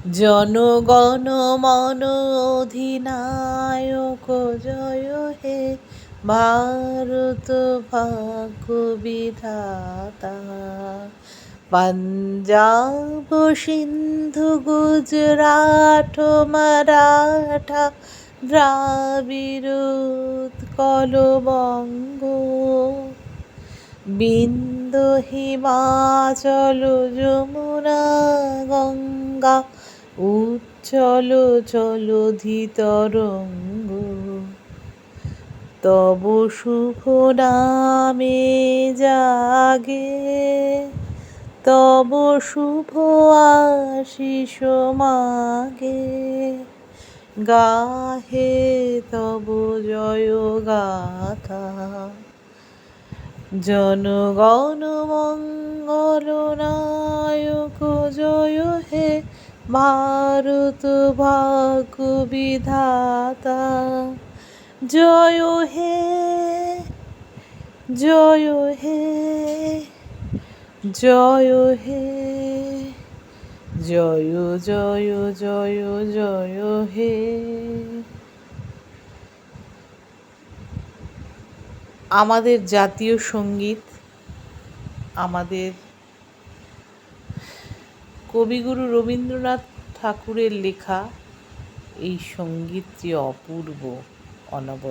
জনগণ মন অধিনায়ক জয় হে ভারত ভাগ্য বিধাতা। পাঞ্জাব সিন্ধু গুজরাট মারাঠা দ্রাবিড় উৎকল বঙ্গ, বিন্ধ্য হিমাচল যমুনা গঙ্গা উচ্ছল জলধি তরঙ্গ। তব শুভ নামে জাগে, তব শুভ আশিস মাগে, গাহে তব জয় গাথা। জনগণ মঙ্গল নায়ক জয় হে ভারত ভাগ্য বিধাতা। জয় হে, জয় হে, জয় হে, জয় জয় জয় জয় হে। আমাদের জাতীয় সঙ্গীত, আমাদের কবিগুরু রবীন্দ্রনাথ ঠাকুরের লেখা এই সঙ্গীতটি অপূর্ব, অনবদ্য।